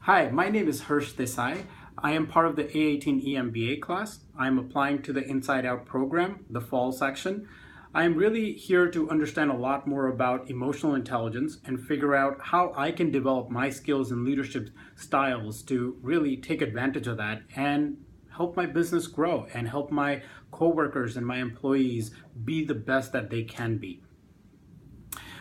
Hi, my name is Desai. I am part of the A18 EMBA class. I'm applying to the Inside Out program, the fall section. I'm really here to understand a lot more about emotional intelligence and figure out how I can develop my skills and leadership styles to really take advantage of that and help my business grow and help my coworkers and my employees be the best that they can be.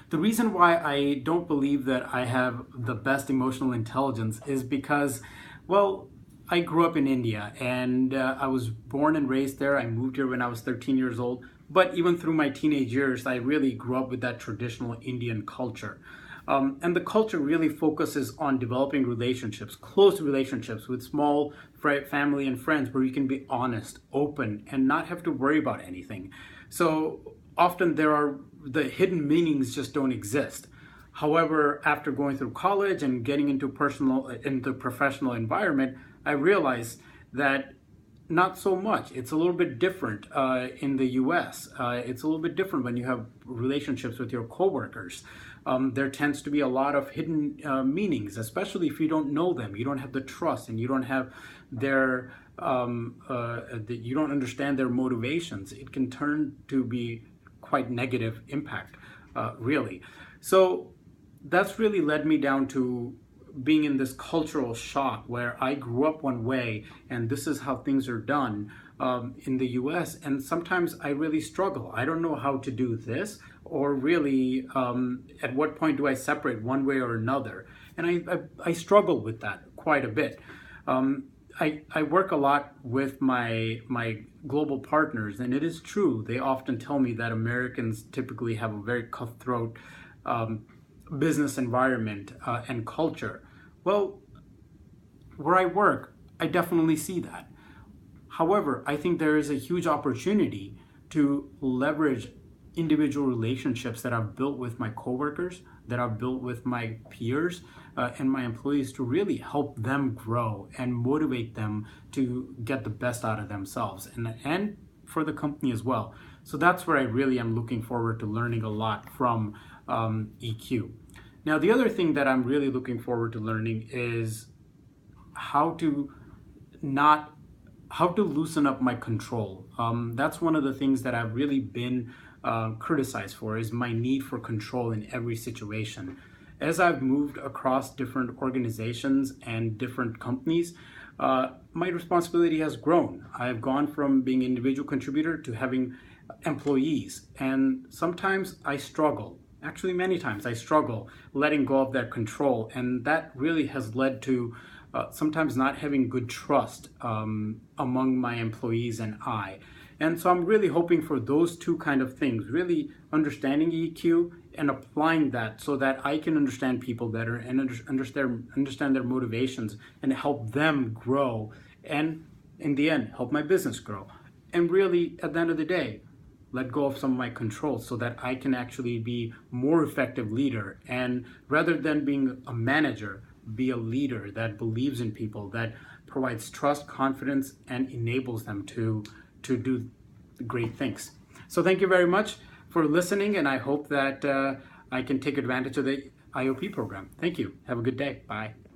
The reason why I don't believe that I have the best emotional intelligence is because, well, I grew up in India and I was born and raised there. I moved here when I was 13 years old. But even through my teenage years, I really grew up with that traditional Indian culture. And the culture really focuses on developing relationships, close relationships with small family and friends where you can be honest, open, and not have to worry about anything. So often the hidden meanings just don't exist. However, after going through college and getting into professional environment, I realized that not so much. It's a little bit different in the US. It's a little bit different when you have relationships with your coworkers. There tends to be a lot of hidden meanings, especially if you don't know them. You don't have the trust, and you don't have you don't understand their motivations. It can turn to be quite negative impact, really. So that's really led me down to being in this cultural shock where I grew up one way and this is how things are done in the US, and sometimes I really struggle. I don't know how to do this, or really at what point do I separate one way or another, and I struggle with that quite a bit. I work a lot with my global partners, and it is true. They often tell me that Americans typically have a very cutthroat business environment and culture. Well, where I work, I definitely see that. However, I think there is a huge opportunity to leverage individual relationships that I've built with my coworkers, that I've built with my peers and my employees, to really help them grow and motivate them to get the best out of themselves and for the company as well. So that's where I really am looking forward to learning a lot from EQ. Now, the other thing that I'm really looking forward to learning is how to loosen up my control. That's one of the things that I've really been criticized for, is my need for control in every situation. As I've moved across different organizations and different companies, my responsibility has grown. I've gone from being an individual contributor to having employees, and sometimes I struggle. Actually, many times I struggle letting go of that control, and that really has led to sometimes not having good trust among my employees and I. And so I'm really hoping for those two kind of things, really understanding EQ and applying that so that I can understand people better and understand their motivations and help them grow, and in the end, help my business grow. And really, at the end of the day, let go of some of my control so that I can actually be more effective leader, and rather than being a manager, be a leader that believes in people, that provides trust, confidence, and enables them to do great things. So thank you very much for listening, and I hope that I can take advantage of the IOP program. Thank you. Have a good day. Bye.